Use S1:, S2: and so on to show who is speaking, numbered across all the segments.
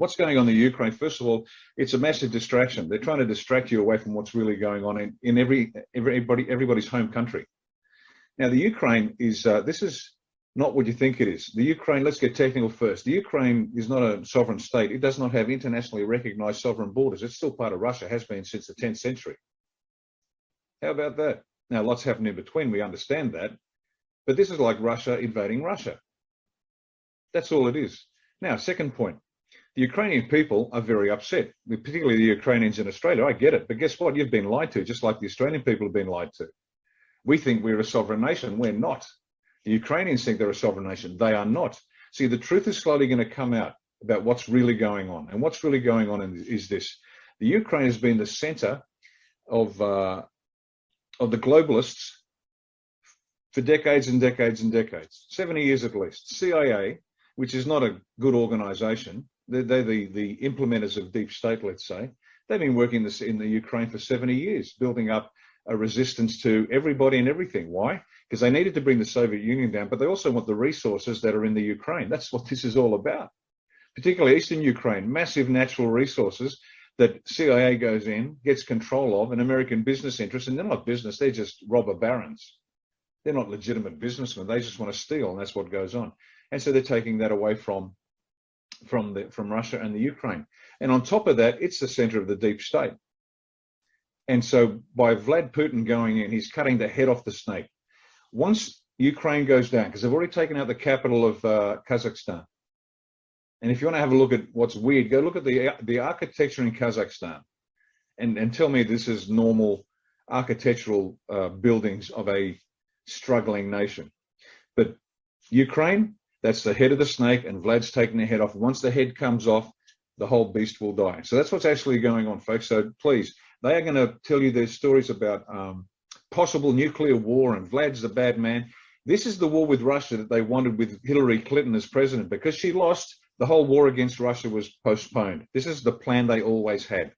S1: what's going on in the Ukraine, first of all, it's a massive distraction. They're trying to distract you away from what's really going on in everybody's home country. Now, the Ukraine is, this is not what you think it is. The Ukraine, let's get technical first. The Ukraine is not a sovereign state. It does not have internationally recognized sovereign borders. It's still part of Russia, has been since the 10th century. How about that? Now, lots happen in between. We understand that. But this is like Russia invading Russia. That's all it is. Now, second point. The Ukrainian people are very upset, particularly the Ukrainians in Australia. I get it. But guess what? You've been lied to, just like the Australian people have been lied to. We think we're a sovereign nation. We're not. The Ukrainians think they're a sovereign nation. They are not. See, the truth is slowly going to come out about what's really going on. And what's really going on is this. The Ukraine has been the center of the globalists for decades and decades and decades, 70 years at least. CIA, which is not a good organization, they're the implementers of deep state, let's say. They've been working this in the Ukraine for 70 years, building up a resistance to everybody and everything. Why? Because they needed to bring the Soviet Union down, but they also want the resources that are in the Ukraine. That's what this is all about. Particularly Eastern Ukraine, massive natural resources that CIA goes in, gets control of, and American business interests, and they're not business, they're just robber barons. They're not legitimate businessmen. They just want to steal, and that's what goes on. And so they're taking that away from Russia and the Ukraine. And on top of that, it's the center of the deep state. And so by Vlad Putin going in, he's cutting the head off the snake. Once Ukraine goes down, because they've already taken out the capital of Kazakhstan. And if you want to have a look at what's weird, go look at the architecture in Kazakhstan and tell me this is normal architectural buildings of a struggling nation. But Ukraine, that's the head of the snake, and Vlad's taking the head off. Once the head comes off, the whole beast will die. So that's what's actually going on, folks. So please, they are going to tell you their stories about possible nuclear war, and Vlad's the bad man. This is the war with Russia that they wanted with Hillary Clinton as president. Because she lost, the whole war against Russia was postponed. This is the plan they always had,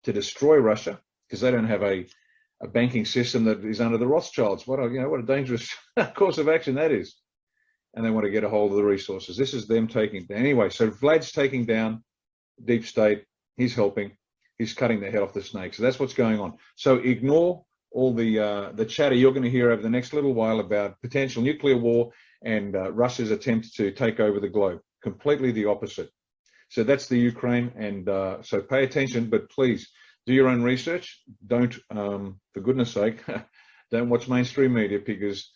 S1: to destroy Russia, because they don't have a banking system that is under the Rothschilds. What a dangerous course of action that is. And they want to get a hold of the resources. This is them taking down. Anyway, so Vlad's taking down deep state. He's helping. He's cutting the head off the snake. So that's what's going on. So ignore all the chatter you're going to hear over the next little while about potential nuclear war and Russia's attempt to take over the globe. Completely the opposite. So that's the Ukraine. And so pay attention, but please do your own research. Don't, for goodness sake, don't watch mainstream media, because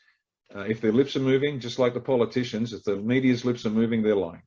S1: if their lips are moving, just like the politicians, if the media's lips are moving, they're lying.